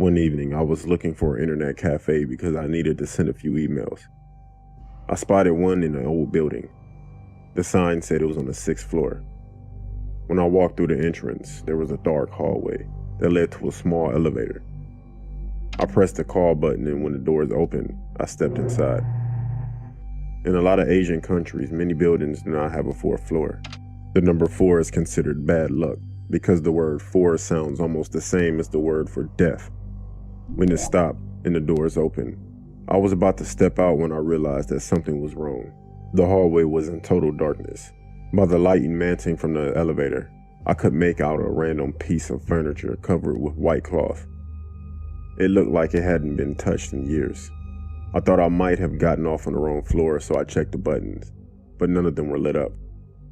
One evening, I was looking for an internet cafe because I needed to send a few emails. I spotted one in an old building. The sign said it was on the 6th floor. When I walked through the entrance, there was a dark hallway that led to a small elevator. I pressed the call button, and when the doors opened, I stepped inside. In a lot of Asian countries, many buildings do not have a 4th floor. The number 4 is considered bad luck because the word 4 sounds almost the same as the word for death. When it stopped and the doors opened, I was about to step out when I realized that something was wrong. The hallway was in total darkness. By the light emanting from the elevator, I could make out a random piece of furniture covered with white cloth. It looked like it hadn't been touched in years. I thought I might have gotten off on the wrong floor, so I checked the buttons, but none of them were lit up.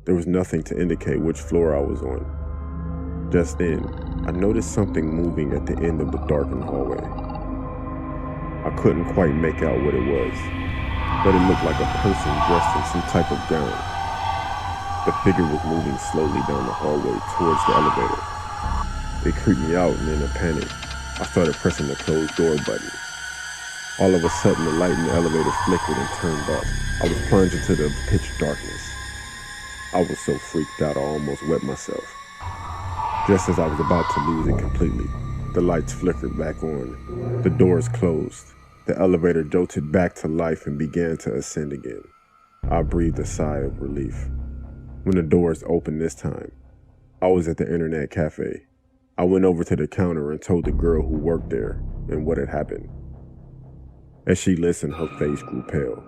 There was nothing to indicate which floor I was on. Just then, I noticed something moving at the end of the darkened hallway. I couldn't quite make out what it was, but it looked like a person dressed in some type of gown. The figure was moving slowly down the hallway towards the elevator. It creeped me out, and in a panic, I started pressing the closed door button. All of a sudden, the light in the elevator flickered and turned off. I was plunged into the pitch darkness. I was so freaked out I almost wet myself. Just as I was about to lose it completely, the lights flickered back on. The doors closed. The elevator jolted back to life and began to ascend again. I breathed a sigh of relief. When the doors opened this time, I was at the internet cafe. I went over to the counter and told the girl who worked there and what had happened. As she listened, her face grew pale.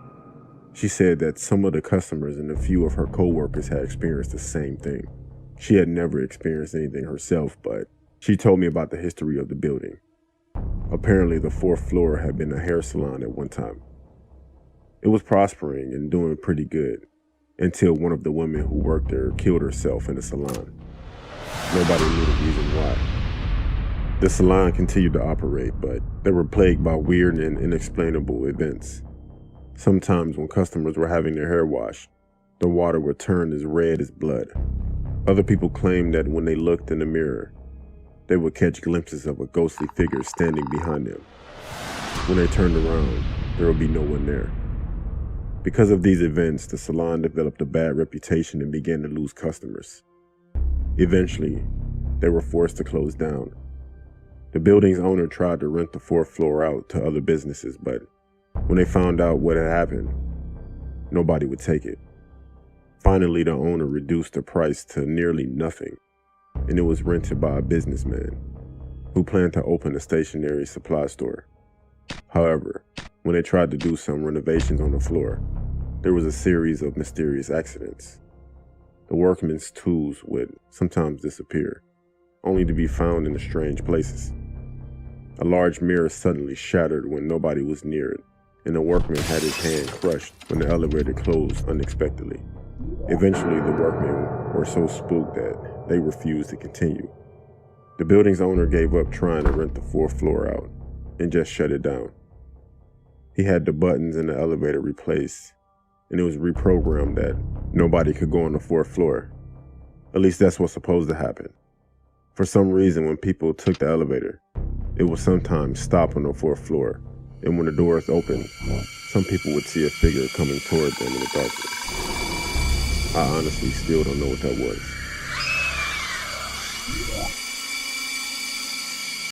She said that some of the customers and a few of her co-workers had experienced the same thing. She had never experienced anything herself, but she told me about the history of the building. Apparently, the 4th floor had been a hair salon at one time. It was prospering and doing pretty good until one of the women who worked there killed herself in the salon. Nobody knew the reason why. The salon continued to operate, but they were plagued by weird and inexplainable events. Sometimes when customers were having their hair washed, the water would turn as red as blood. Other people claimed that when they looked in the mirror, they would catch glimpses of a ghostly figure standing behind them. When they turned around, there would be no one there. Because of these events, the salon developed a bad reputation and began to lose customers. Eventually, they were forced to close down. The building's owner tried to rent the 4th floor out to other businesses, but when they found out what had happened, nobody would take it. Finally, the owner reduced the price to nearly nothing, and it was rented by a businessman who planned to open a stationery supply store. However, when they tried to do some renovations on the floor, there was a series of mysterious accidents. The workmen's tools would sometimes disappear, only to be found in strange places. A large mirror suddenly shattered when nobody was near it, and the workman had his hand crushed when the elevator closed unexpectedly. Eventually, the workmen were so spooked that they refused to continue. The building's owner gave up trying to rent the 4th floor out and just shut it down. He had the buttons in the elevator replaced, and it was reprogrammed that nobody could go on the 4th floor. At least that's what's supposed to happen. For some reason, when people took the elevator, it would sometimes stop on the 4th floor, and when the doors opened, some people would see a figure coming toward them in the darkness. I honestly still don't know what that was.